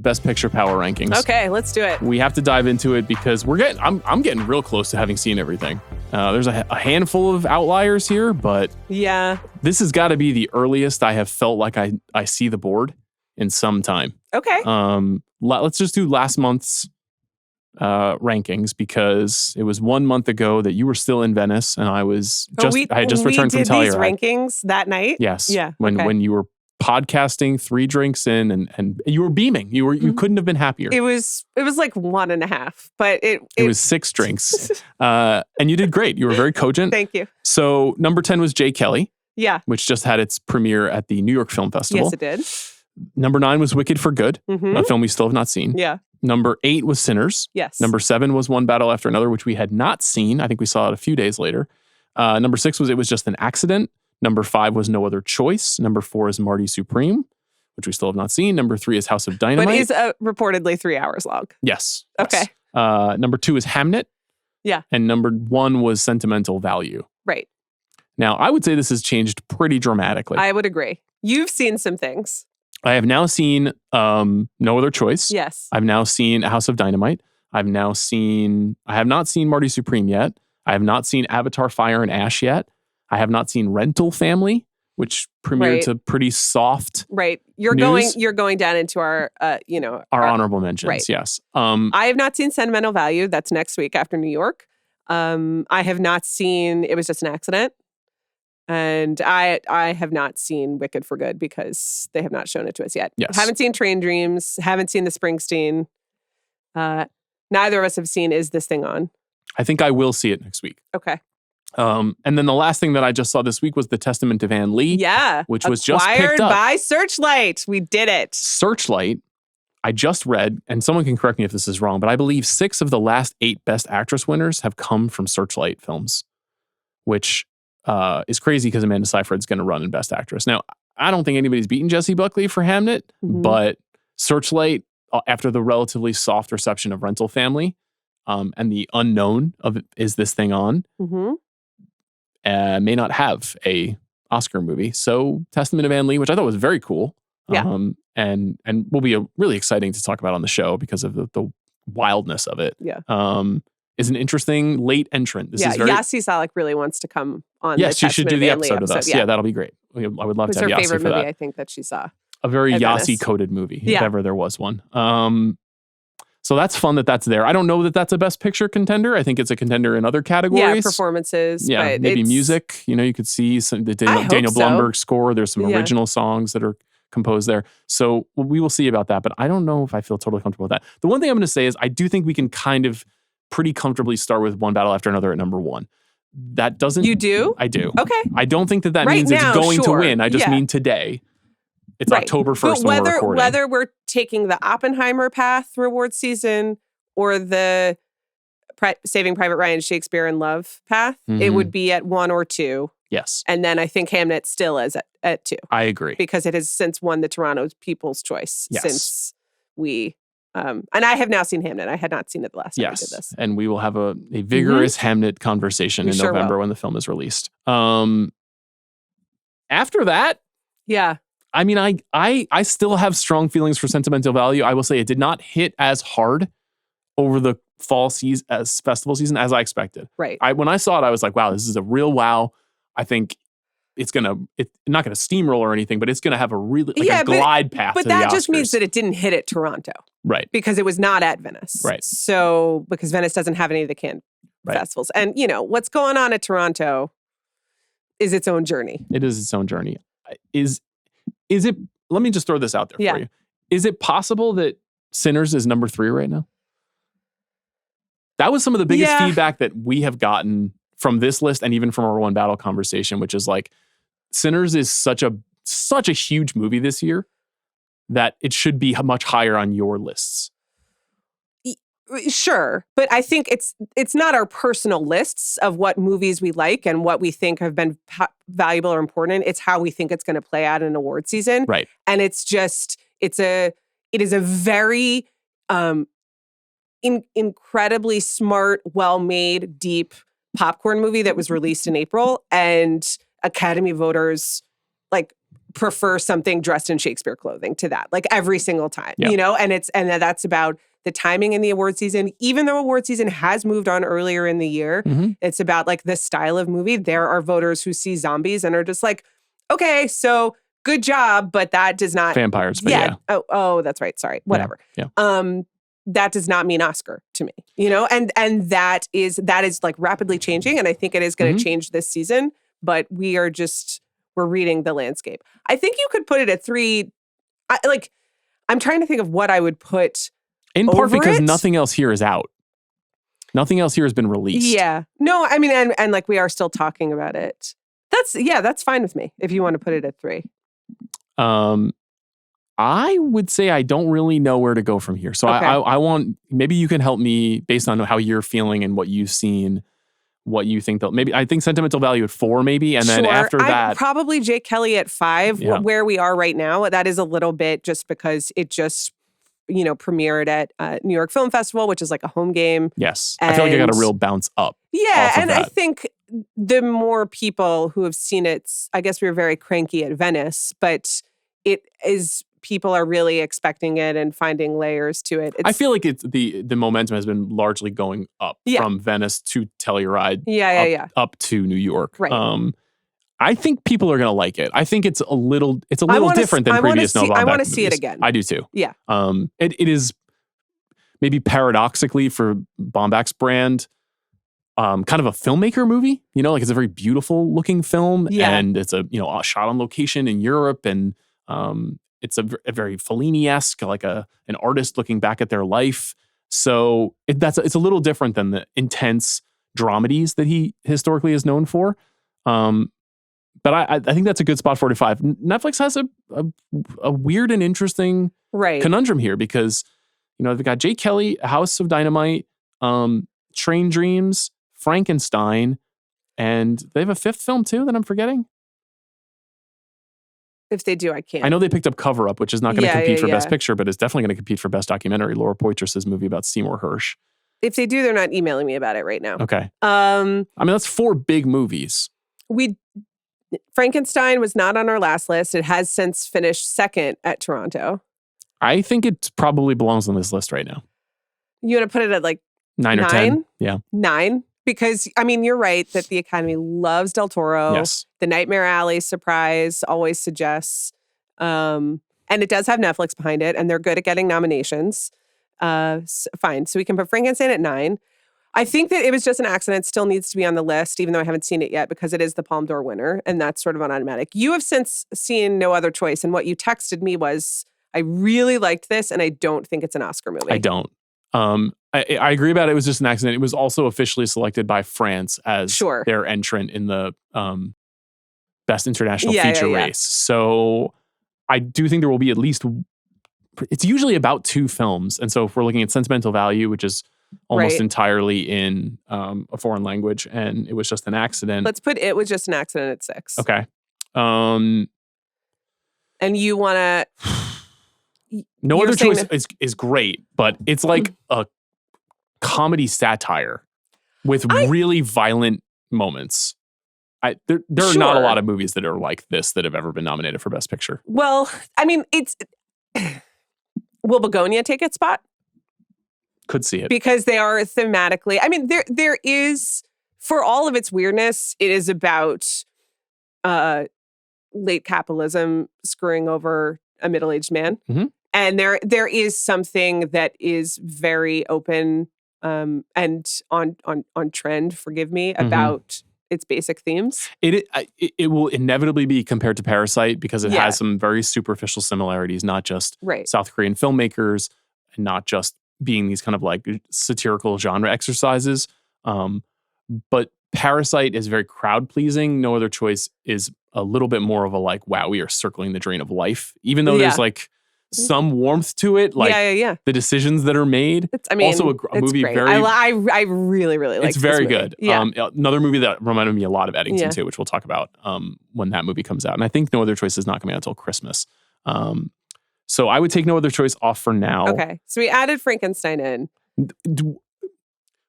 Best Picture power rankings. Okay, let's do it. We have to dive into it because I'm getting real close to having seen everything. There's a handful of outliers here, but yeah, this has got to be the earliest I have felt like I see the board in some time. Okay. Let's just do last month's rankings because it was 1 month ago that you were still in Venice and I had just returned from Telluride. We did these rankings that night? Yes. Yeah. When you were podcasting 3 drinks in and you were beaming. You couldn't have been happier. It was like 1.5, but it was 6 drinks. And you did great. You were very cogent. Thank you. So number 10 was Jay Kelly. Yeah. Which just had its premiere at the New York Film Festival. Yes, it did. Number 9 was Wicked for Good, a film we still have not seen. Yeah. Number 8 was Sinners. Yes. Number 7 was One Battle After Another, which we had not seen. I think we saw it a few days later. Number 6 was It Was Just an Accident. Number 5 was No Other Choice. Number 4 is Marty Supreme, which we still have not seen. Number 3 is House of Dynamite. But is reportedly 3 hours long. Yes. Okay. Yes. Number 2 is Hamnet. Yeah. And number 1 was Sentimental Value. Right. Now, I would say this has changed pretty dramatically. I would agree. You've seen some things. I have now seen No Other Choice. Yes. I've now seen House of Dynamite. I have not seen Marty Supreme yet. I have not seen Avatar Fire and Ash yet. I have not seen Rental Family, which premiered to pretty soft. Right. You're going down into our our honorable mentions. Right. Yes. I have not seen Sentimental Value. That's next week after New York. I have not seen It Was Just an Accident. And I have not seen Wicked for Good because they have not shown it to us yet. Yes. Haven't seen Train Dreams. Haven't seen the Springsteen. Neither of us have seen Is This Thing On? I think I will see it next week. Okay. And then the last thing that I just saw this week was The Testament of Anne Lee. Yeah. Which was just picked acquired up. by Searchlight. We did it. Searchlight, I just read, and someone can correct me if this is wrong, but I believe 6 of the last 8 Best Actress winners have come from Searchlight films, which is crazy because Amanda Seyfried's going to run in Best Actress. Now, I don't think anybody's beaten Jessie Buckley for Hamnet, but Searchlight, after the relatively soft reception of Rental Family and the unknown of Is This Thing On, may not have a Oscar movie. So Testament of Anne Lee, which I thought was very cool. Yeah. And will be really exciting to talk about on the show because of the wildness of it. Yeah. Is an interesting late entrant. Yassi Salek really wants to come on. Yes, she should do the episode with us. Yeah. that'll be great. I would love to have It was her Yassi favorite for movie, that. I think, that she saw. A very Venice. Yassi-coded movie, if ever there was one. So that's fun that's there. I don't know that that's a Best Picture contender. I think it's a contender in other categories. Yeah, performances. Yeah, but maybe music. You could see the Daniel Blumberg score. There's some original songs that are composed there. So we will see about that. But I don't know if I feel totally comfortable with that. The one thing I'm going to say is I do think we can kind of pretty comfortably start with One Battle After Another at number 1. That doesn't... You do? I do. Okay. I don't think that means it's going to win. I just mean today. It's October 1st when we're recording. Whether we're taking the Oppenheimer path reward season or the Saving Private Ryan, Shakespeare in Love path, it would be at 1 or 2. Yes. And then I think Hamnet still is at 2. I agree. Because it has since won the Toronto People's Choice since we... and I have now seen Hamnet. I had not seen it the last time we did this. And we will have a vigorous Hamnet conversation in November when the film is released. After that... Yeah. I mean, I still have strong feelings for Sentimental Value. I will say it did not hit as hard over the fall season as festival season as I expected. Right. When I saw it, I was like, wow, this is a real wow. I think it's not going to steamroll or anything, but it's going to have a really a glide path to the Oscars. But that just means that it didn't hit at Toronto. Right. Because it was not at Venice. Right. So, because Venice doesn't have any of the Cannes festivals. And, what's going on at Toronto is its own journey. It is its own journey. Is it, let me just throw this out there for you. Is it possible that Sinners is number 3 right now? That was some of the biggest feedback that we have gotten from this list and even from our One Battle conversation, which is like, Sinners is such a huge movie this year that it should be much higher on your lists. Sure, but I think it's not our personal lists of what movies we like and what we think have been valuable or important. It's how we think it's going to play out in award season. Right. And it is a very incredibly smart, well-made, deep popcorn movie that was released in April, and Academy voters prefer something dressed in Shakespeare clothing to that, like every single time, Yeah. you know, and that's about the timing in the award season. Even though award season has moved on earlier in the year, it's about like the style of movie. There are voters who see zombies and are just like, okay, so good job, but that does not Vampires, but yeah. Oh, that's right. Sorry, whatever. Yeah. That does not mean Oscar to me, you know, and that is like rapidly changing, and I think it is going to change this season. But we're reading the landscape. I think you could put it at 3. I'm trying to think of what I would put. In part because it. nothing else here is out. Nothing else here has been released. Yeah. No, I mean, and like we are still talking about it. That's fine with me if you want to put it at 3. I would say I don't really know where to go from here. So Okay. I want, maybe you can help me based on how you're feeling and what you've seen, what you think maybe I think sentimental value at 4 maybe. And then after that. Probably Jake Kelly at 5, Yeah. where we are right now. That is a little bit just because it just, premiered at New York Film Festival, which is like a home game. Yes. I feel like I got a real bounce up. Yeah. off of And that. I think the more people who have seen it, I guess we were very cranky at Venice, but it is, people are really expecting it and finding layers to it. I feel like it's the momentum has been largely going up from Venice to Telluride up to New York. Right. I think people are going to like it. I think it's a little different than previous Noah Baumbach I want to movies. see it again. I do too. Yeah. It is maybe paradoxically for Baumbach's brand, kind of a filmmaker movie. Like it's a very beautiful looking film, and it's a shot on location in Europe, and it's a very Fellini-esque, like an artist looking back at their life. So it's a little different than the intense dramedies that he historically is known for. But I think that's a good spot 45. Netflix has a weird and interesting conundrum here because, they've got Jake Kelly, House of Dynamite, Train Dreams, Frankenstein, and they have a 5th film too that I'm forgetting. If they do, I can't. I know they picked up Cover Up, which is not going to compete for Best yeah. Picture, but it's definitely going to compete for Best Documentary. Laura Poitras' movie about Seymour Hersh. If they do, they're not emailing me about it right now. Okay. I mean, that's 4 big movies. Frankenstein was not on our last list. It has since finished 2nd at Toronto. I think it probably belongs on this list right now. You want to put it at like 9 or 10? Yeah. 9? Because, I mean, you're right that the Academy loves Del Toro. Yes. The Nightmare Alley surprise always suggests. And it does have Netflix behind it, and they're good at getting nominations. Fine. So we can put Frankenstein at 9. I think that It Was Just an Accident still needs to be on the list, even though I haven't seen it yet, because it is the Palme d'Or winner, and that's sort of an automatic. You have since seen No Other Choice, and what you texted me was, I really liked this, and I don't think it's an Oscar movie. I don't. I agree about It Was Just an Accident. It was also officially selected by France as their entrant in the Best International Feature race. So I do think there will be at least, it's usually about 2 films. And so if we're looking at Sentimental Value, which is almost entirely in a foreign language, and It Was Just an Accident. Let's put It Was Just an Accident at 6. Okay. And you want to... No Other Choice is great, but it's like a comedy satire with really violent moments. There are not a lot of movies that are like this that have ever been nominated for Best Picture. Well, I mean, will Begonia take its spot? Could see it. Because they are thematically, I mean, there is, for all of its weirdness, it is about late capitalism screwing over a middle-aged man. Mm-hmm. And there is something that is very open and on trend, forgive me, about its basic themes. It will inevitably be compared to Parasite because it has some very superficial similarities, not just South Korean filmmakers and not just being these kind of like satirical genre exercises. But Parasite is very crowd pleasing. No Other Choice is a little bit more of a like, wow, we are circling the drain of life, even though there's like some warmth to it, like the decisions that are made. Also a movie great. very. I really like. It's very this movie. good. Yeah. Another movie that reminded me a lot of Eddington too, which we'll talk about when that movie comes out. And I think No Other Choice is not coming out until Christmas. So I would take No Other Choice off for now. Okay, so we added Frankenstein in.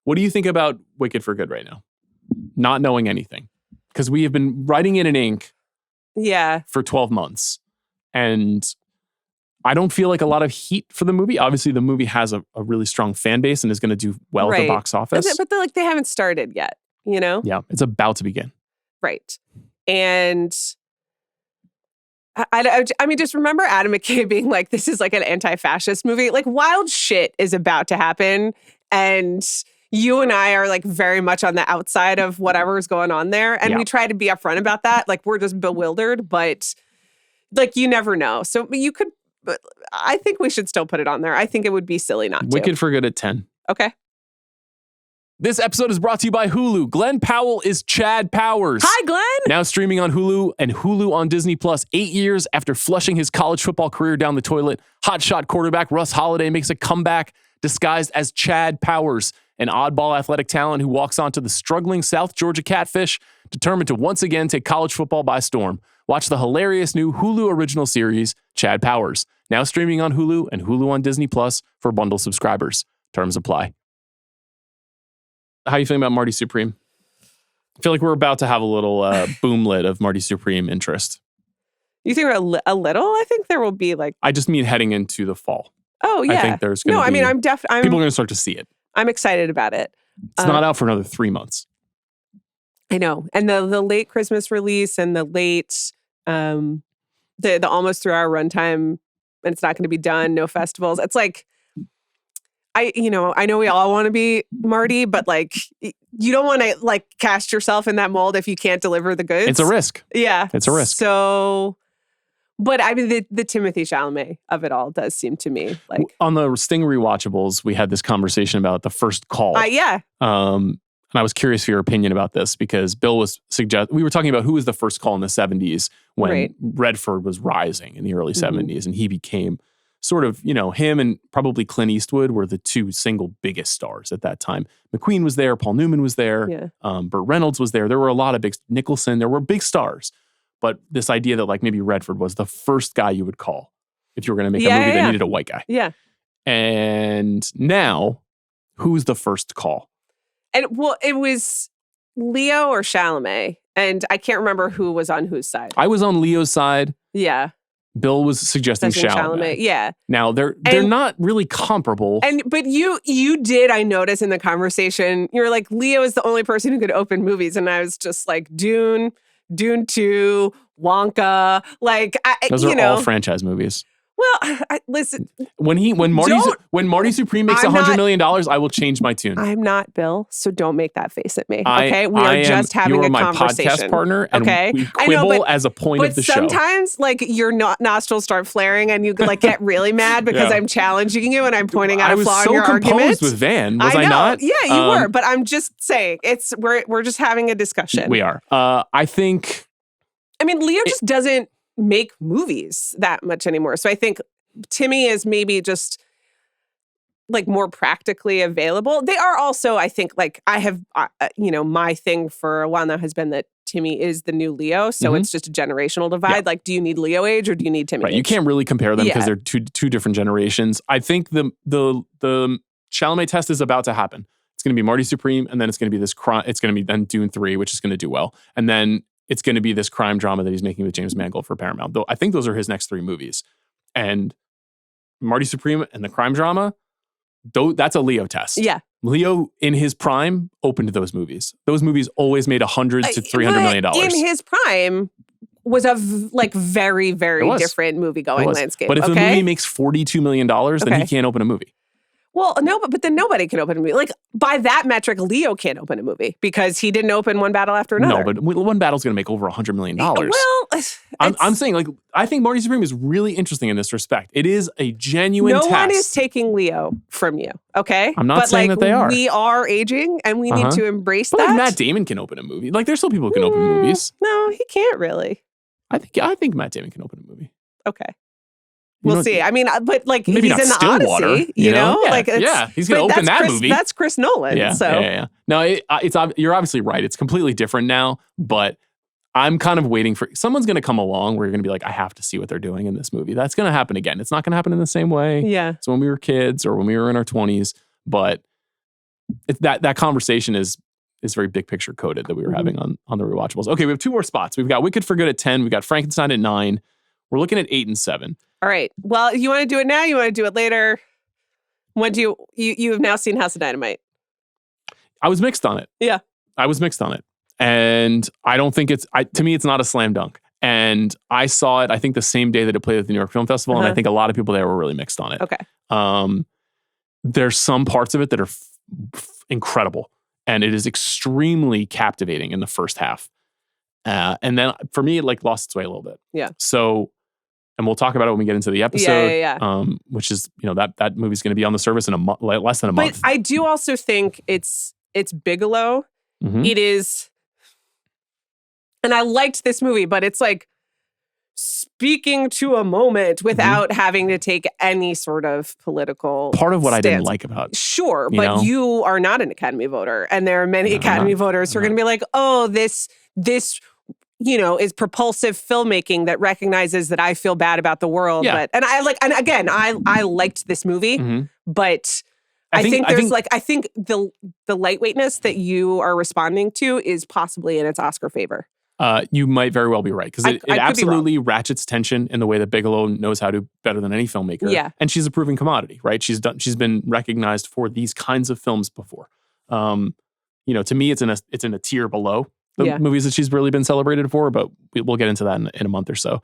What do you think about Wicked for Good right now? Not knowing anything, because we have been writing it in ink Yeah. for 12 months. And I don't feel like a lot of heat for the movie. Obviously, the movie has a really strong fan base and is going to do well at the box office. But like they haven't started yet, you know? Yeah, it's about to begin. Right. And I mean, just remember Adam McKay being like, this is like an anti-fascist movie. Like wild shit is about to happen. And you and I are like very much on the outside of whatever's going on there. And we try to be upfront about that. Like we're just bewildered, but like you never know. So you could, but I think we should still put it on there. I think it would be silly not to. Wicked for Good at 10. Okay. This episode is brought to you by Hulu. Glenn Powell is Chad Powers. Hi, Glenn. Now streaming on Hulu and Hulu on Disney Plus. 8 years after flushing his college football career down the toilet, hotshot quarterback Russ Holiday makes a comeback disguised as Chad Powers, an oddball athletic talent who walks onto the struggling South Georgia Catfish, determined to once again take college football by storm. Watch the hilarious new Hulu original series, Chad Powers. Now streaming on Hulu and Hulu on Disney Plus for bundle subscribers. Terms apply. How are you feeling about Marty Supreme? I feel like we're about to have a little boomlet of Marty Supreme interest. You think we're a little? I think there will be like... I just mean heading into the fall. Oh, yeah. I think there's going to be... I mean, people are going to start to see it. I'm excited about it. It's not out for another 3 months. I know. And the late Christmas release and the late... the almost 3 hour runtime, and it's not going to be done. No festivals. It's like... I know we all want to be Marty, but like you don't want to like cast yourself in that mold if you can't deliver the goods. It's a risk. Yeah. It's a risk. So, but I mean, the Timothée Chalamet of it all does seem to me like... On the Sting rewatchables, we had this conversation about The First Call. Yeah. And I was curious for your opinion about this because Bill was we were talking about who was the first call in the 70s when Redford was rising in the early 70s and he became sort of, him and probably Clint Eastwood were the two single biggest stars at that time. McQueen was there. Paul Newman was there. Yeah. Burt Reynolds was there. There were a lot of big... Nicholson. There were big stars. But this idea that like maybe Redford was the first guy you would call if you were going to make a movie that needed a white guy. Yeah. And now, who's the first call? And well, it was Leo or Chalamet. And I can't remember who was on whose side. I was on Leo's side. Yeah. Bill was suggesting Chalamet. Yeah. Now they're not really comparable. But you did, I noticed in the conversation, you're like, Leo is the only person who could open movies. And I was just like, Dune 2, Wonka, like those are all franchise movies. Well, listen. When Marty Supreme makes $100 million, I will change my tune. I'm not Bill, so don't make that face at me. Okay, we are just having a conversation. You are my podcast partner, and we quibble as a point of the show. But sometimes, like your nostrils start flaring, and you like get really mad because I'm challenging you and I'm pointing out a flaw in your argument. I was so composed with Van, was I not? Yeah, you were. But I'm just saying, we're just having a discussion. We are. I think. I mean, Leo just doesn't make movies that much anymore. So I think Timmy is maybe just like more practically available. They are also, I think, like I have, my thing for a while now has been that Timmy is the new Leo. So it's just a generational divide. Yeah. Like, do you need Leo age or do you need Timmy age? You can't really compare them because they're two different generations. I think the Chalamet test is about to happen. It's going to be Marty Supreme, and then it's going to be this crime. It's going to be then Dune 3, which is going to do well. And then it's going to be this crime drama that he's making with James Mangold for Paramount. Though I think those are his next 3 movies. And Marty Supreme and the crime drama, that's a Leo test. Yeah. Leo in his prime opened those movies. Those movies always made $100 to $300 million. In his prime was a very, very different movie going landscape. But if the movie makes $42 million, then he can't open a movie. Well, no, but then nobody can open a movie. Like, by that metric, Leo can't open a movie because he didn't open one battle after another. No, but one battle's going to make over $100 million. Well, I'm saying, like, I think Marty Supreme is really interesting in this respect. It is a genuine test. No one is taking Leo from you, okay? I'm not saying that they are. We are aging, and we need to embrace that. But Matt Damon can open a movie. Like, there's still people who can open movies. No, he can't really. I think Matt Damon can open a movie. Okay. We'll see. I mean, but like maybe he's not in the Stillwater, Odyssey, you know? Yeah, like he's going to open that movie. That's Chris Nolan. Yeah. No, you're obviously right. It's completely different now, but I'm kind of waiting for someone's going to come along where you're going to be like, I have to see what they're doing in this movie. That's going to happen again. It's not going to happen in the same way. Yeah. So when we were kids or when we were in our 20s, but that conversation is is very big picture coded that we were having on the rewatchables. Okay, we have 2 more spots. We've got Wicked for Good at 10. We've got Frankenstein at 9. We're looking at 8 and 7. All right. Well, you want to do it now? You want to do it later? When do you have now seen House of Dynamite? I was mixed on it. Yeah. I was mixed on it. And I don't think to me, it's not a slam dunk. And I saw it, I think, the same day that it played at the New York Film Festival. And I think a lot of people there were really mixed on it. Okay. There's some parts of it that are incredible. And it is extremely captivating in the first half. And then for me, it like lost its way a little bit. Yeah. So, and we'll talk about it when we get into the episode. Yeah. Which is, that movie's going to be on the service in less than a month. But I do also think it's Bigelow. Mm-hmm. It is, and I liked this movie, but it's like speaking to a moment without having to take any sort of political part of what stance. I didn't like about it. Sure, but you are not an Academy voter, and there are many Academy voters who are going to be like, "Oh, this is propulsive filmmaking that recognizes that I feel bad about the world." Yeah. But I liked this movie, but I think the lightweightness that you are responding to is possibly in its Oscar favor. You might very well be right, because it I absolutely ratchets tension in the way that Bigelow knows how to better than any filmmaker. Yeah. And she's a proven commodity, right? She's been recognized for these kinds of films before. To me, it's in a tier below the movies that she's really been celebrated for, but we'll get into that in a month or so.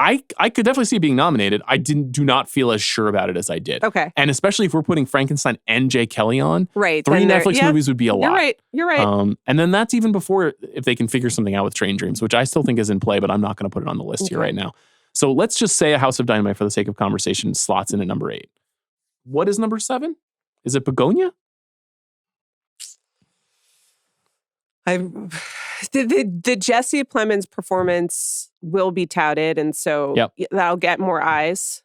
I could definitely see it being nominated. I do not feel as sure about it as I did. Okay. And especially if we're putting Frankenstein and Jay Kelly on, right? 3 Netflix movies would be a lot. You're right. And then that's even before if they can figure something out with Train Dreams, which I still think is in play, but I'm not going to put it on the list here right now. So let's just say A House of Dynamite, for the sake of conversation, slots in at number 8. What is number 7? Is it Begonia? The Jesse Plemons performance will be touted, and so that'll get more eyes.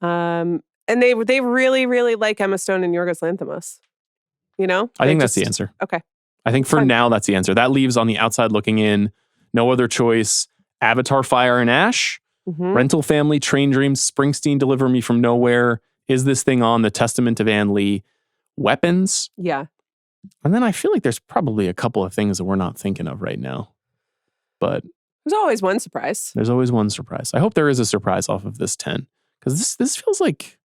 And they really, really like Emma Stone and Yorgos Lanthimos. I think that's the answer. Okay. I think for now that's the answer. That leaves on the outside looking in, no other choice: Avatar: Fire and Ash, Rental Family, Train Dreams, Springsteen, Deliver Me from Nowhere, Is This Thing On, The Testament of Anne Lee, Weapons. Yeah. And then I feel like there's probably a couple of things that we're not thinking of right now. But there's always one surprise. There's always one surprise. I hope there is a surprise off of this 10. Because this feels like,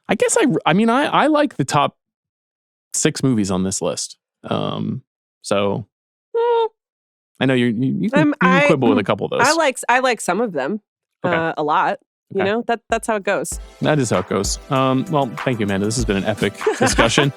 I guess I like the top 6 movies on this list. So I know you can quibble with a couple of those. I like some of them a lot. Okay. That's how it goes. That is how it goes. Well, thank you, Amanda. This has been an epic discussion.